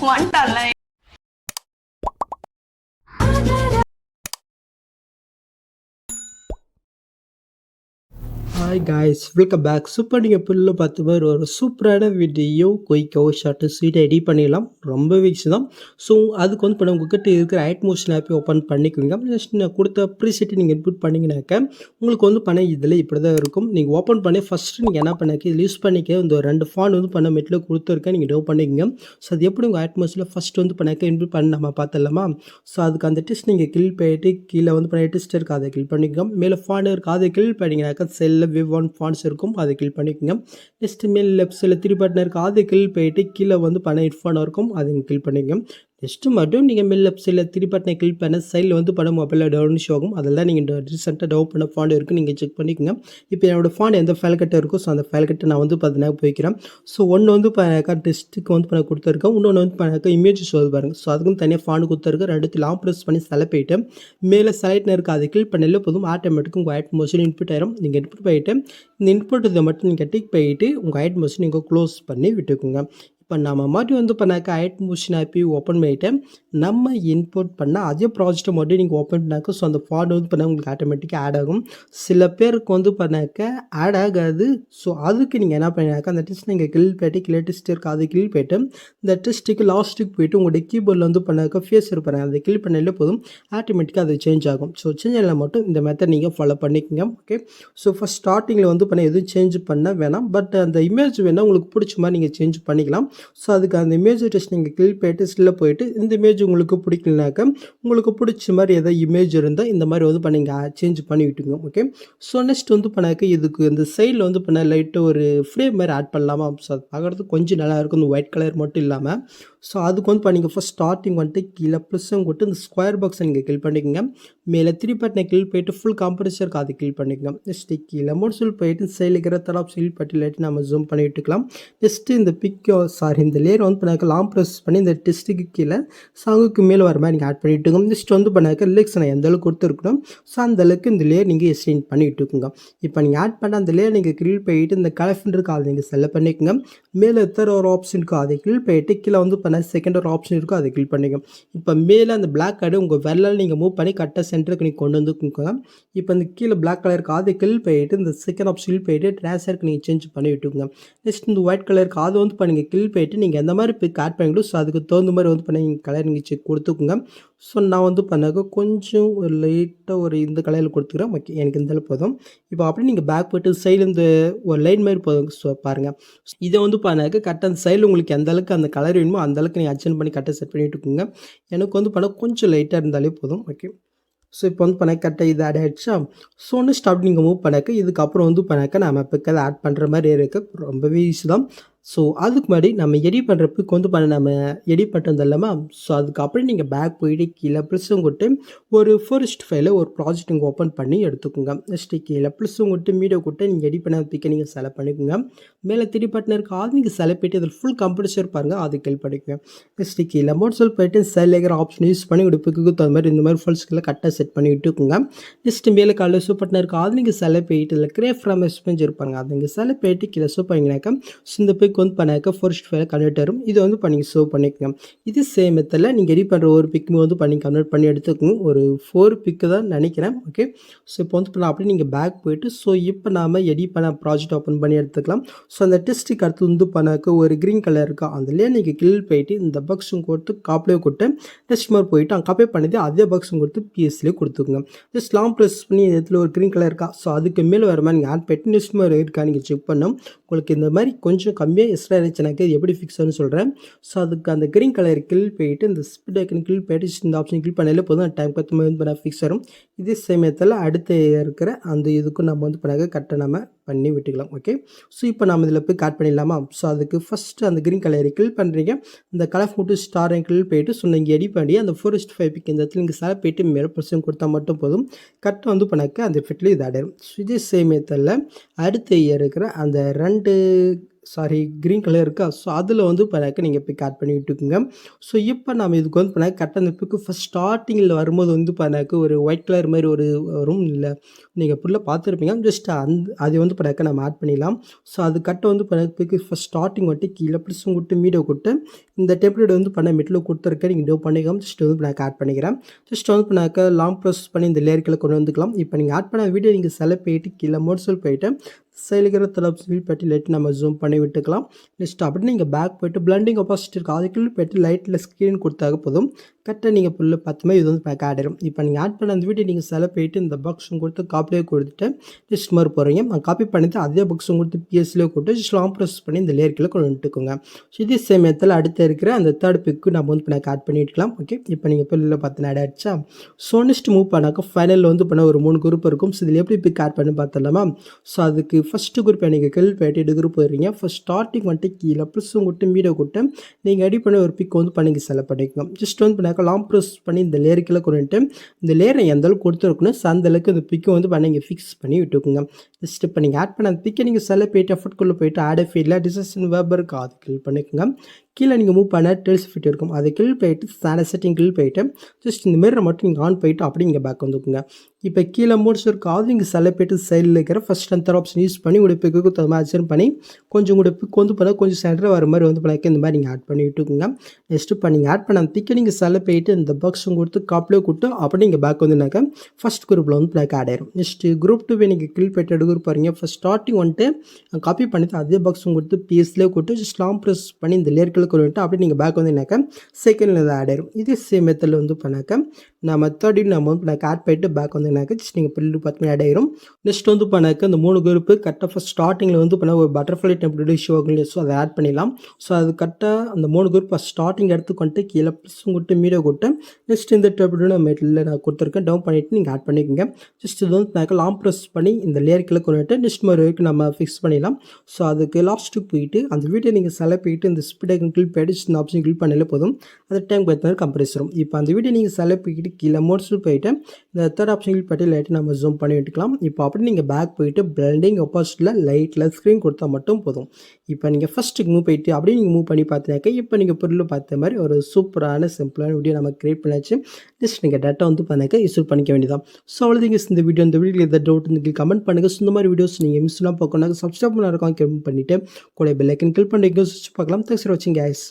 வந்துட்டான்ல. Hi guys, welcome back. Super. நீங்கள் புல்ல பார்த்த மாதிரி ஒரு சூப்பரான வீடியோ குயிக்கோ ஷார்ட்டு ஸ்வீட்டாக எடிட் பண்ணிடலாம். ரொம்ப வீக்ஸ் தான். ஸோ அதுக்கு வந்து பண்ண உங்கள்கிட்ட இருக்கிற ஐட் மோஷன் ஆப்பை ஓப்பன் பண்ணிக்கோங்க. ஜஸ்ட் நான் கொடுத்த ப்ரீசெட்டை நீங்கள் இன்புட் பண்ணிங்கனாக்க உங்களுக்கு வந்து பண்ண இதில் இப்படி தான் இருக்கும். நீங்கள் ஓப்பன் பண்ணி ஃபஸ்ட்டு நீங்கள் என்ன பண்ணாக்க இதில் யூஸ் பண்ணிக்க இந்த 2 ஃபான் வந்து பண்ண மெட்டில் கொடுத்துருக்கேன். நீங்கள் டெவ் பண்ணிக்கோங்க. ஸோ அது எப்படி உங்கள் ஐட் மோஷனில் ஃபஸ்ட்டு வந்து பண்ணாக்க இன்புட் பண்ணி நம்ம பார்த்துடலாமா? ஸோ அதுக்கு அந்த டெஸ்ட் நீங்கள் கில் போயிட்டு கீழே வந்து பண்ண டெஸ்ட் இருக்குது, அதை கில் பண்ணிக்கோங்க. மேலே ஃபான் இருக்குது, அதை கில் பண்ணிங்கனாக்கா செல்லில் விவ்1 ஃபான்ஸ் இருக்கும், அதை கில் பண்ணிக்கோங்க. நெக்ஸ்ட் மேல் லெஃப்ட் சைடில் 3 பட்டன் இருக்குது, அதை கில் போயிட்டு கீழே வந்து பண்ண ஹெட்ஃபான் இருக்கும், அதை கில் பண்ணிக்கோங்க. நெக்ஸ்ட்டு மட்டும் நீங்கள் மேல் லெஃப்ட் சைடில் 3 பட்டனை கில் பண்ண சைடில் வந்து படம் மொபைலில் டவுன் ஷோ ஆகும். அதெல்லாம் நீங்கள் ரீசெண்டாக டவுன் பண்ண ஃபாண்ட் இருக்குது, நீங்கள் செக் பண்ணிக்கோங்க. இப்போ என்னோடய ஃபாண்ட் எந்த ஃபைல் கட்டை இருக்கோ ஸோ அந்த ஃபைல் கட்டை நான் வந்து பார்த்தீங்கன்னா போய்க்கிறேன். ஸோ ஒன்று வந்து டெஸ்ட்டுக்கு வந்து பண்ண கொடுத்துருக்கேன், இன்னொன்று வந்து பண்ண இமேஜ் ஷோ பாருங்கள். ஸோ அதுக்கும் தனியாக ஃபாண்ட் கொடுத்துருக்கேன். ரெண்டுத்தையும் லாங் ப்ரெஸ் பண்ணி செலக்ட் போயிட்டு மேலே செலக்ட்னு இருக்குது, அதை கில் பண்ணல போதும் ஆட்டோமேட்டிக்காக உங்கள் ஐட் மோஷன் இன்புட் ஆயிரும். நீங்கள் இன்புட் போயிட்டு இந்த இன்புட் இதை மட்டும் நீங்கள் டிக் போயிட்டு உங்கள் ஐட் மோஷன் நீங்கள் க்ளோஸ் பண்ணி விட்டுக்குங்க. இப்போ நம்ம மட்டும் வந்து பண்ணாக்க ஐட் மோஷன் ஆப்பி ஓப்பன் பண்ணிவிட்டு நம்ம இன்புட் பண்ணால் அதே ப்ராஜெக்டை மட்டும் நீங்கள் ஓப்பன் பண்ணாக்க ஸோ அந்த ஃபாண்ட் வந்து பண்ணால் உங்களுக்கு ஆட்டோமேட்டிக்காக ஆட் ஆகும். சில பேருக்கு வந்து பண்ணாக்க ஆட் ஆகாது. ஸோ அதுக்கு நீங்கள் என்ன பண்ணாக்க அந்த டெஸ்ட் நீங்கள் கில் போய்ட்டு கிளியர் டெஸ்ட் இருக்குது, அதை கில் போய்ட்டு இந்த டெஸ்ட்டுக்கு லாஸ்ட்டுக்கு போய்ட்டு உங்களுடைய கீபோர்டில் வந்து பண்ணாக்க ஃபேஸ் இருப்பாங்க, அதை கில் பண்ணாலே போதும் ஆட்டோமேட்டிக்காக அது சேஞ்ச் ஆகும். ஸோ சேஞ்ச் ஆனால் மட்டும் இந்த மெத்தட் நீங்கள் ஃபாலோ பண்ணிக்கோங்க. ஓகே. ஸோ ஃபஸ்ட் ஸ்டார்டிங்கில் வந்து பண்ண எதுவும் சேஞ்ச் பண்ண வேணாம், பட் அந்த இமேஜ் வேணால் உங்களுக்கு பிடிச்ச மாதிரி நீங்கள் சேஞ்ச் பண்ணிக்கலாம். ஸோ அதுக்கு அந்த இமேஜ் டெஸ்ட் நீங்கள் கிளிக் போய்ட்டு ஸ்டில்ல போயிட்டு இந்த இமேஜ் உங்களுக்கு பிடிக்கலனாக்க உங்களுக்கு பிடிச்ச மாதிரி எதாவது இமேஜ் இருந்தால் இந்த மாதிரி வந்து பண்ணிங்க சேஞ்ச் பண்ணி விட்டுங்க. ஓகே. ஸோ நெக்ஸ்ட் வந்து பண்ணாக்க இதுக்கு இந்த சைடில் வந்து பண்ண லைட்டு ஒரு ஃப்ரேம் மாதிரி ஆட் பண்ணலாமா? ஸோ அது பார்க்குறதுக்கு கொஞ்சம் நல்லா இருக்கும், இந்த ஒயிட் கலர் மட்டும் இல்லாமல். ஸோ அதுக்கு வந்து பண்ணிங்க ஃபஸ்ட் ஸ்டார்டிங் வந்துட்டு கீழே ப்ளஸ்ஸும் கொடுத்து இந்த ஸ்கொயர் பாக்ஸை நீங்கள் கில் பண்ணிக்கோங்க. மேலே 3 பட்டனை கில் போய்ட்டு ஃபுல் காம்பரேச்சருக்கு அதை கில் பண்ணிக்கோங்க. நெக்ஸ்ட்டு கீழே மோட்ஸில் போயிட்டு சைடில் இருக்கிற தலாப் சீல் பட்டி இல்லாட்டி நம்ம ஜூம் பண்ணி விட்டுக்கலாம். நெக்ஸ்ட்டு இந்த இந்த லேயர் வந்து பண்ணாக்க லாங் ப்ரெஸ் பண்ணி இந்த டெஸ்ட்டுக்கு கீழே சாங்குக்கு மேலே வர மாதிரி நீங்கள் ஆட் பண்ணி விட்டுக்கோங்க. நெக்ஸ்ட் வந்து பண்ணாக்க லிரிக்ஸ் நான் எந்த அளவுக்கு கொடுத்துருக்கணும் ஸோ அந்த அளவுக்கு இந்த லேயர் நீங்கள் எக்ஸ்டெண்ட் பண்ணி விட்டுக்கோங்க. இப்போ நீங்கள் ஆட் பண்ண அந்த லேயர் நீங்கள் கில் போயிட்டு இந்த கலஃபின் இருக்குது, அதை நீங்கள் செலக்ட் பண்ணிக்கோங்க. மேலே இருக்கிற ஒரு ஆப்ஷன் இருக்கும், அதை கில் போயிட்டு கீழே வந்து பண்ண செகண்ட் ஒரு ஆப்ஷன் இருக்கும், அதை கில் பண்ணிக்கோங்க. இப்போ மேலே அந்த பிளாக் கார்டு உங்கள் வெள்ளால் நீங்கள் மூவ் பண்ணி கரெக்டாக சென்டருக்கு நீங்கள் கொண்டு வந்துக்கோங்க. இப்போ இந்த கீழே பிளாக் கலருக்கு அதை கில் போயிட்டு இந்த செகண்ட் ஆப்ஷன் போயிட்டு ட்ரான்ஸ்ஃபருக்கு நீங்கள் சேஞ்ச் பண்ணி விட்டுக்கோங்க. நெக்ஸ்ட் இந்த ஒயிட் கலருக்கு அதை வந்து பண்ணுங்கள் கில் போயிட்டு நீங்கள் எந்த மாதிரி பிக் ஆட் பண்ணிங்களோ ஸோ அதுக்கு தகுந்த மாதிரி வந்து பண்ணி கலர் நீங்கள் செக் கொடுத்துக்குங்க. ஸோ நான் வந்து பண்ணாக்க கொஞ்சம் ஒரு லைட்டாக ஒரு இந்த கலரில் கொடுத்துக்கிறேன். ஓகே, எனக்கு இந்த போதும். இப்போ அப்படி நீங்கள் பேக் போய்ட்டு சைடில் இந்த ஒரு லைன் மாதிரி போதும். ஸோ பாருங்கள், இதை வந்து பண்ணாக்க கரெக்டாக அந்த சைடில் உங்களுக்கு எந்த அளவுக்கு அந்த கலர் வேணுமோ அந்த அளவுக்கு நீங்கள் அட்ஜஸ்ட் பண்ணி கரெக்டாக செட் பண்ணிட்டு இருக்குங்க. எனக்கு வந்து பண்ண கொஞ்சம் லைட்டாக இருந்தாலே போதும். ஓகே. ஸோ இப்போ வந்து பண்ண கரெக்டாக இது ஆட் ஆகிடுச்சா? ஸோ ஒன்று ஸ்டாப் நீங்கள் மூவ் பண்ணாக்க இதுக்கப்புறம் வந்து பண்ணாக்க நம்ம பிக்கதை ஆட் பண்ணுற மாதிரி இருக்குது. ரொம்பவே ஈஸி தான். ஸோ அதுக்கு முன்னாடி நம்ம எடிட் பண்ணுறதுக்கு வந்து நம்ம எடிட் பண்ணுறது இல்லாமா? ஸோ அதுக்கப்புறம் நீங்கள் பேக் போயிட்டு கீழே ப்ளஸ்ஸும் கொட்டு ஒரு ஃபர்ஸ்ட் ஃபைலை ஒரு ப்ராஜெக்ட் நீங்கள் ஓப்பன் பண்ணி எடுத்துக்கோங்க. நெக்ஸ்ட்டு கீழே ப்ளஸ்ஸும் கொட்டு மீடியோ கொட்டு நீங்கள் எடிட் பண்ண பிக்கை நீங்கள் செலக்ட் பண்ணிக்கோங்க. மேலே 3 பட்டன் இருக்குது, அது நீங்கள் செலக்ட் போய்ட்டு அதில் ஃபுல் கம்ப்யூட்டர் பாருங்கள், அது கில் பண்ணிக்கோங்க. நெக்ஸ்ட்டு கீழே மோட்ஸில் போய்ட்டு சைடில் இருக்கிற ஆப்ஷன் யூஸ் பண்ணி உங்கள் பிக்கு தகுந்த மாதிரி இந்த மாதிரி ஃபுல் ஸ்கில்ல கரெக்டாக செட் பண்ணி விட்டுக்கோங்க. நெக்ஸ்ட்டு மேலே காலையில் சூப் பட்டன் இருக்குது, அது நீங்கள் செலக்ட் போய்ட்டு இதில் கிரேப் ஃப்ரம் எக்ஸ்பென்ஸ் இருப்பாங்க, அதை நீங்கள் செலக்ட் போய்ட்டு கீழே சூப் பண்ணிங்கனாக்கா இந்த பிக் வந்து பண்ணாக்க ஃபர்ஸ்ட் ஃபைல் கன்வெர்ட் வரும். இதை வந்து பண்ணி சேவ் பண்ணிக்கோங்க. இது சேம் மெத்தடில் நீங்கள் எடிட் பண்ணுற ஒரு பிக்குமே வந்து பண்ணி கன்வெர்ட் பண்ணி எடுத்துக்கோங்க. ஒரு 4 பிக்கு தான் நினைக்கிறேன். ஓகே. ஸோ இப்போ வந்து பண்ணலாம் அப்படியே நீங்கள் பேக் போய்ட்டு ஸோ இப்போ நாம் எடிட் பண்ண ப்ராஜெக்ட் ஓப்பன் பண்ணி எடுத்துக்கலாம். ஸோ அந்த டெஸ்ட்டுக்கு அடுத்து வந்து பண்ணாக்க ஒரு க்ரீன் கலர் இருக்கா, அதுலேயே நீங்கள் கில் போயிட்டு இந்த பாக்ஸும் கொடுத்து காப்பிலே கொடுத்து டெஸ்ட் மாதிரி போயிட்டு அங்கே காப்பி பண்ணிட்டு அதே பாக்ஸும் கொடுத்து பிஎஸ்லேயே கொடுத்துக்கோங்க. ஜஸ்ட் லாங் ப்ரெஸ் பண்ணி இதில் ஒரு க்ரீன் கலர் இருக்கா, ஸோ அதுக்கு மேலே வர மாதிரி நீங்கள் ஆட் பண்ணிட்டு டெஸ்ட் மாதிரி இருக்கா நீங்கள் செக் பண்ணோம். உங்களுக்கு இந்த மாதிரி கொஞ்சம் கம்மியாக எக்ஸ்ட்ரா இருந்துச்சுனாக்க எப்படி ஃபிக்ஸ் ஆகும்னு சொல்கிறேன். ஸோ அதுக்கு அந்த க்ரீன் கலர் கில் போயிட்டு இந்த ஸ்பீட் ஐக்கன் கில் போயிட்டு இந்த ஆப்ஷன் கில் பண்ணாலே போதும், டைம் பார்த்து வந்து பண்ண ஃபிக்ஸ் வரும். இதே சமயத்தில் அடுத்து இருக்கிற அந்த இதுக்கும் நம்ம வந்து பண்ணாக்க கரெக்டாக நம்ம பண்ணி விட்டுக்கலாம். ஓகே. ஸோ இப்போ நம்ம இதில் போய் கட் பண்ணிடலாமா? ஸோ அதுக்கு ஃபஸ்ட்டு அந்த க்ரீன் கலரை கில் பண்ணுறீங்க, இந்த கலர் மட்டும் ஸ்டாரை கில் போயிட்டு ஸோ நீங்கள் எடிட் பண்ணி அந்த ஃபர்ஸ்ட் 5 பிக் இந்த இடத்துல நீங்கள் சார் போயிட்டு மேலே பர்சன்ட் கொடுத்தா மட்டும் போதும், கரெக்டாக வந்து பண்ணாக்க அந்த ஃபிட்டில் இது ஆடிடும். ஸோ இதே சமயத்தில் அடுத்து இருக்கிற அந்த 2 கிரீன் கலர் இருக்கா? ஸோ அதில வந்து பார்த்தீங்கன்னாக்கா நீங்க பிக் ஆட் பண்ணி விட்டுக்குங்க. ஸோ இப்போ நம்ம இதுக்கு வந்து பார்த்தீங்கன்னா கரெக்ட்டா அந்த பிக்கு ஃபர்ஸ்ட் ஸ்டார்ட்டிங்கில வரும்போது வந்து பார்த்தீங்கன்னாக்கா ஒரு ஒயிட் கலர் மாரி ஒரு வரும். இல்ல நீங்க ஃபுல்லா பார்த்துருப்பீங்க. ஜஸ்ட் அது வந்து பார்த்தீங்கன்னாக்கா நம்ம ஆட் பண்ணிடலாம். ஸோ அது கரெக்ட்டா வந்து பார்த்தீங்கன்னா பிக்கு ஃபர்ஸ்ட் ஸ்டார்ட்டிங் வந்துட்டு கீழ ப்ளஸ் உங்கள்ட்ட மீடியோ குடுத்து இந்த டெம்ப்ளேட் வந்து பண்ண மிடில்ல குடுத்துருக்கேன். நீங்க டவ் பண்ணிக்காம ஜஸ்ட் வந்து நான் ஆட் பண்ணிக்கிறேன். ஜஸ்ட் வந்து பண்ணாக்க லாங் ப்ரெஸ் பண்ணி இந்த லேயருக்குள்ள கொண்டு வந்துக்கலாம். இப்போ நீங்க ஆட் பண்ண வீடியோ நீங்க செலக்ட் போயிட்டு கீழ மோட்ஸ்ல போயிட்டு சைடுல இருக்கிற தலப்ஸ்வில் பட்டி லைட் நம்ம ஜூம் பண்ணி விட்டுக்கலாம். நெக்ஸ்ட் அப்படியே நீங்க பேக் போயிட்டு பிளெண்டிங் ஒபாசிட்டி இருக்கு. அதுக்குள்ள போயிட்டு லைட்ல ஸ்க்ரீன் கொடுத்தாக்க போதும். கரெக்ட்டா நீங்க ஃபுல்லா பார்த்த மாதிரி இது வந்து பேக் ஆட் ஆயிடும். இப்போ நீங்க ஆட் பண்ண அந்த வீடியோ நீங்க செலக்ட் போயிட்டு இந்த பாக்ஸும் கொடுத்து காப்பியே கொடுத்துட்டு நெக்ஸ்ட் மாரி போறீங்க. காப்பி பண்ணிட்டு அதே பாக்ஸும் கொடுத்து பிஎஸ்ல கொடுத்து ஜஸ்ட் லாங் ப்ரெஸ் பண்ணி இந்த லேயருக்குள்ள கொண்டு வந்துட்டுக்கோங்க. ஸோ இதே சேம் மெத்தட்ல அடுத்து இருக்கிற அந்த தேர்ட் பிக்கு நம்ம வந்து பேக் ஆட் பண்ணிக்கலாம். ஓகே. இப்போ நீங்க ஃபுல்லா பார்த்து ஆட் ஆயிடுச்சா? ஸோ நெக்ஸ்ட் மூவ் பண்ணாக்க ஃபைனல்ல வந்து பண்ண ஒரு 3 குரூப் இருக்கும். ஸோ இதில எப்படி பிக் ஆட் பண்ணி பார்த்தரலாமா? ஸோ அதுக்கு ஃபர்ஸ்ட் குரூப் நீங்க கீழ் போயிட்டு இந்த குரூப் போயிடுறீங்க. ஃபர்ஸ்ட் ஸ்டார்ட்டிங் வந்துட்டு கீழ ப்ளஸ் உங்கள்ட்ட மீடியோ கொடுத்து நீங்க எடிட் பண்ண ஒரு பிக் வந்து பண்ணி செலக்ட் பண்ணிக்கோங்க. ஜஸ்ட் வந்து பண்ணாக்க லாங் ப்ரெஸ் பண்ணி இந்த லேயருக்குள்ள கொண்டு வந்துட்டு இந்த லேயரை எந்த அளவுக்கு கொடுத்துருக்கணும் ஸோ அந்த அளவுக்கு இந்த பிக்கை வந்து பண்ணி ஃபிக்ஸ் பண்ணி விட்டுக்குங்க. ஜஸ்ட் இப்போ நீங்க ஆட் பண்ண அந்த பிக்கை நீங்க செலக்ட் போயிட்டு எஃபர்ட்குள்ள போயிட்டு ஆட் ஃபீல்ட்ல டிசிஷன் வெப் இருக்கு அது கிளிக் பண்ணிக்கோங்க. கீழே நீங்கள் மூவ் பண்ண டெல்ஸ் ஃபிட் இருக்கும். அது கீழ் போயிட்டு ஸ்டாண்டர்ட் செட்டிங் கீழ் போயிட்டு ஜஸ்ட் இந்த மிரரை மட்டும் நீங்கள் ஆன் போயிட்டு அப்படி இங்கே பேக் வந்துக்குங்க. இப்போ கீழே மோட்ஸ் இருக்கும். அது நீங்கள் செலக்ட் போயிட்டு சைடில் இருக்கிற ஃபர்ஸ்ட் அந்த ஆப்ஷன் யூஸ் பண்ணி உங்களுடைய பிக்கு தகுந்த மாதிரி அட்ஜஸ்ட் பண்ணி கொஞ்சம் உங்களுடைய பிக் வந்து பண்ண கொஞ்சம் சென்டராக வர மாதிரி வந்து பண்ணி இந்த மாதிரி நீங்கள் ஆட் பண்ணி விட்டுக்குங்க. நெக்ஸ்ட் இப்போ நீங்கள் ஆட் பண்ண அந்த பிக்கை நீங்கள் செலக்ட் போயிட்டு இந்த பாக்ஸும் கொடுத்து காப்பிலே கொடுத்து அப்படி நீங்கள் பேக் வந்துனாக்க ஃபர்ஸ்ட் குரூப்பில் வந்து பேக் ஆட் ஆயிரும். நெக்ஸ்ட் குரூப் 2 நீங்கள் கீழ் போயிட்டு எடுக்க பாருங்க. ஃபர்ஸ்ட் ஸ்டார்டிங் வந்துட்டு காப்பி பண்ணிட்டு அதே பாக்ஸும் கொடுத்து பிஎஸ்லேயே கொடுத்து ஜஸ்ட் லாங் ப்ரெஸ் பண்ணி இந்த லேயருக்குள்ள கொண்டு வந்துட்டு அப்படி நீங்கள் பேக் வந்தீங்கன்னாக்கா செகண்டில் இது ஆட் ஆயிரும். இதே சேம் மெத்தடில் வந்து பண்ணாக்க நம்ம தேர்டின் நம்ம வந்து ஆட் பண்ணிட்டு பேக் வந்தீங்கன்னாக்கா ஜஸ்ட் நீங்கள் பில்லு 10 ஆட் ஆயிரும். நெக்ஸ்ட் வந்து பண்ணாக்க இந்த 3 குரூப்பு கரெக்டாக ஃபர்ஸ்ட் ஸ்டார்டிங்கில் வந்து பண்ண ஒரு பட்டர்ஃப்ளை டெம்ப்ளேட் ஷோ ஆகும் இல்லையா? ஸோ அதை ஆட் பண்ணிடலாம். ஸோ அது கரெக்டாக அந்த 3 குரூப் ஃபர்ஸ்ட் ஸ்டார்டிங் எடுத்துக்கொண்டு கீழே ப்ளஸ் உங்கள்கிட்ட மீடியோ கொடுத்து நெக்ஸ்ட் இந்த டெம்ப்ளேட் நம்ம மெட்டில் நான் கொடுத்துருக்கேன். டவுன் பண்ணிவிட்டு நீங்கள் ஆட் பண்ணிக்கோங்க. ஜஸ்ட் இது வந்து லாங் ப்ரெஸ் பண்ணி இந்த லேயருக்குள்ள கொண்டு வந்துட்டு நெக்ஸ்ட் மாதிரி வரைக்கும் நம்ம ஃபிக்ஸ் பண்ணிடலாம். ஸோ அதுக்கு லாஸ்ட்டுக்கு போயிட்டு அந்த வீடியோ நீங்கள் செலக்ட் போயிட்டு இந்த ஸ்பீட் ஐக்கன் கிளிக் பண்ணிட்டு இந்த ஆப்ஷன் கிளிக் பண்ணாலே போதும். அந்த டைம் பார்த்து கம்ப்ரஸ் வரும். இப்போ அந்த வீடியோ நீங்கள் செலக்ட் போயிட்டு கீழே மோட்ஸில் போயிட்டு இந்த தேர்ட் ஆப்ஷன் கிளிக் பண்ணிட்டு லைட்டை நம்ம ஜூம் பண்ணி விட்டுக்கலாம். இப்போ அப்படி நீங்கள் பேக் போயிட்டு பிளெண்டிங் ஒப்பாசிட்டியில் லைட்டில் ஸ்க்ரீன் கொடுத்தா மட்டும் போதும். இப்போ நீங்கள் ஃபஸ்ட்டுக்கு மூவ் போயிட்டு அப்படியே நீங்கள் மூவ் பண்ணி பார்த்தீங்கன்னாக்கா இப்போ நீங்கள் பொருள் பார்த்த மாதிரி ஒரு சூப்பரான சிம்பிளான வீடியோ நம்ம கிரியேட் பண்ணியாச்சு. ஜஸ்ட் நீங்கள் டேட்டா வந்து பண்ணாக்க யூஸ் பண்ணிக்க வேண்டியதான். ஸோ அவ்வளோதிங்க இந்த வீடியோ எதாவது டவுட் இருந்து கமெண்ட் பண்ணுங்கள். ஸோ இந்த மாதிரி வீடியோஸ் நீங்கள் மிஸ்லாம் பார்க்கணும் சப்ஸ்கிரைப் பண்ண இருக்கோம் கிளிக் பண்ணிவிட்டு கூட பெல் ஐக்கன் கிளிக் பண்ணிட்டு பார்க்கலாம். தேங்க்ஸ் ஃபார் வாட்சிங் கைஸ்.